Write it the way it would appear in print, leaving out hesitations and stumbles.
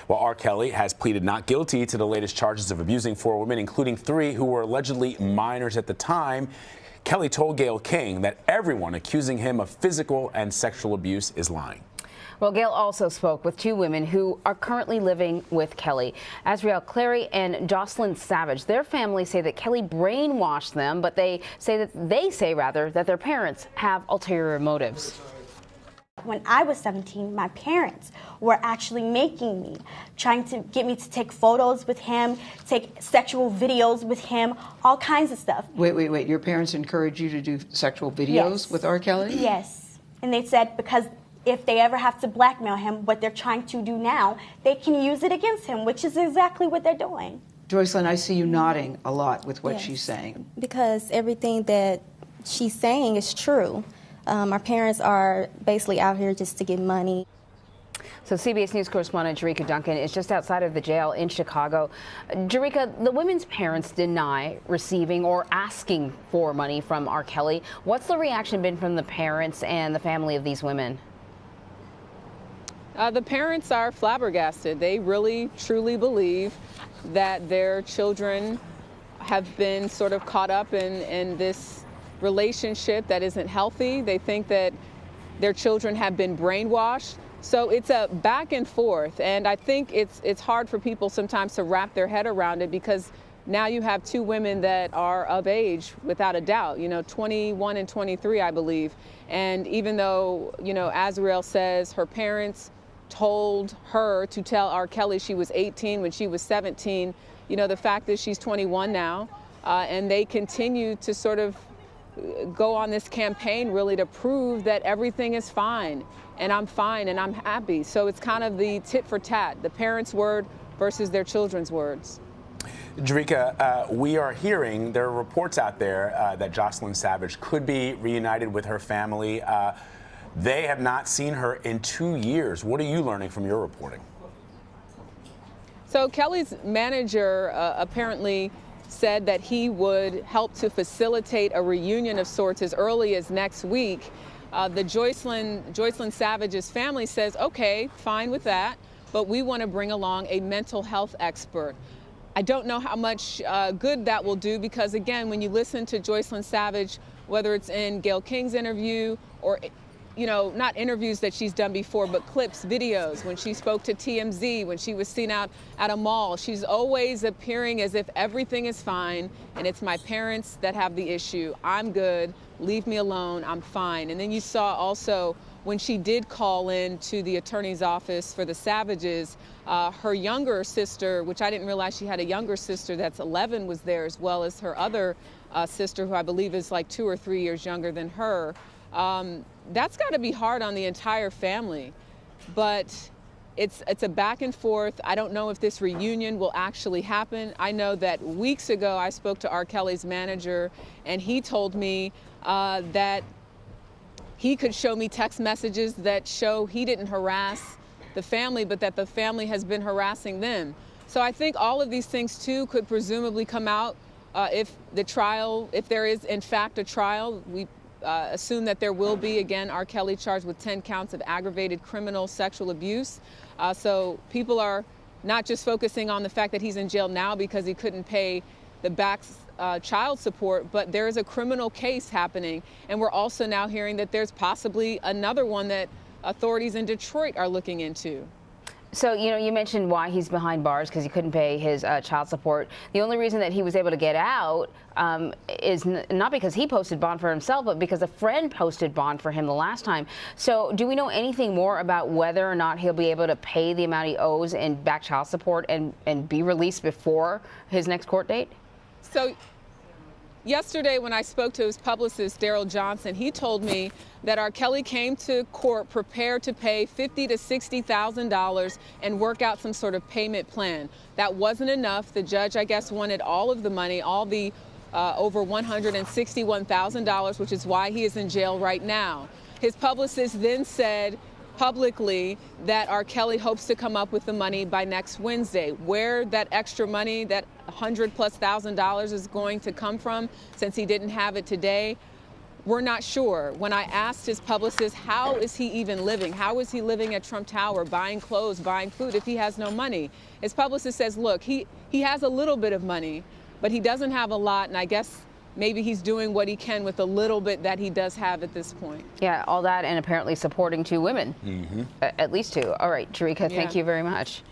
Well, R. Kelly has pleaded not guilty to the latest charges of abusing 4 women, including 3 who were allegedly minors at the time. Kelly told Gayle King that everyone accusing him of physical and sexual abuse is lying. Well, Gayle also spoke with 2 women who are currently living with Kelly, Azriel, Clary, and Joycelyn Savage. Their families say that Kelly brainwashed them, but they say that their parents have ulterior motives. When I was 17, my parents were actually making me, trying to get me to take photos with him, take sexual videos with him, all kinds of stuff. Wait. Your parents encouraged you to do sexual videos with R. Kelly? Yes. And they said because if they ever have to blackmail him, what they're trying to do now, they can use it against him, which is exactly what they're doing. Joycelyn, I see you nodding a lot with what she's saying. Because everything that she's saying is true. Our parents are basically out here just to get money. So CBS News correspondent Jericka Duncan is just outside of the jail in Chicago. Jericka, the women's parents deny receiving or asking for money from R. Kelly. What's the reaction been from the parents and the family of these women? The parents are flabbergasted. They really, truly believe that their children have been sort of caught up in this relationship that isn't healthy. They think that their children have been brainwashed. So it's a back and forth. And I think it's hard for people sometimes to wrap their head around it because now you have 2 women that are of age, without a doubt, 21 and 23, I believe. And even though, Azriel says her parents told her to tell R. Kelly she was 18 when she was 17. The fact is she's 21 now, and they continue to sort of go on this campaign really to prove that everything is fine, and I'm fine, and I'm happy. So it's kind of the tit for tat, the parents' word versus their children's words. Jericka, we are hearing, there are reports out there that Joycelyn Savage could be reunited with her family. They have not seen her in 2 years. What are you learning from your reporting? So Kelly's manager apparently said that he would help to facilitate a reunion of sorts as early as next week. The Joycelyn Savage's family says, okay, fine with that, but we want to bring along a mental health expert. I don't know how much good that will do because, again, when you listen to Joycelyn Savage, whether it's in Gayle King's interview or not interviews that she's done before, but clips, videos, when she spoke to TMZ, when she was seen out at a mall, she's always appearing as if everything is fine and it's my parents that have the issue. I'm good, leave me alone, I'm fine. And then you saw also when she did call in to the attorney's office for the Savages, her younger sister, which I didn't realize she had a younger sister that's 11, was there, as well as her other sister, who I believe is like 2 or 3 years younger than her. That's got to be hard on the entire family, but it's a back and forth. I don't know if this reunion will actually happen. I know that weeks ago I spoke to R. Kelly's manager, and he told me that he could show me text messages that show he didn't harass the family, but that the family has been harassing them. So I think all of these things too could presumably come out if there is in fact a trial. We assume that there will be, again, R. Kelly charged with 10 counts of aggravated criminal sexual abuse. So people are not just focusing on the fact that he's in jail now because he couldn't pay the back child support, but there is a criminal case happening. And we're also now hearing that there's possibly another one that authorities in Detroit are looking into. So, you mentioned why he's behind bars, because he couldn't pay his child support. The only reason that he was able to get out is not because he posted bond for himself, but because a friend posted bond for him the last time. So do we know anything more about whether or not he'll be able to pay the amount he owes in back child support and be released before his next court date? So yesterday when I spoke to his publicist, Daryl Johnson, he told me that R. Kelly came to court prepared to pay $50,000 to $60,000 and work out some sort of payment plan. That wasn't enough. The judge, I guess, wanted all of the money, all the over $161,000, which is why he is in jail right now. His publicist then said publicly that R. Kelly hopes to come up with the money by next Wednesday. Where that extra money, that $100,000+ is going to come from, since he didn't have it today, we're not sure. When I asked his publicist, how is he even living? How is he living at Trump Tower, buying clothes, buying food if he has no money? His publicist says, look, he has a little bit of money, but he doesn't have a lot, and I guess maybe he's doing what he can with the little bit that he does have at this point. Yeah, all that, and apparently supporting 2 women. At least 2. All right, Jericka, thank you very much.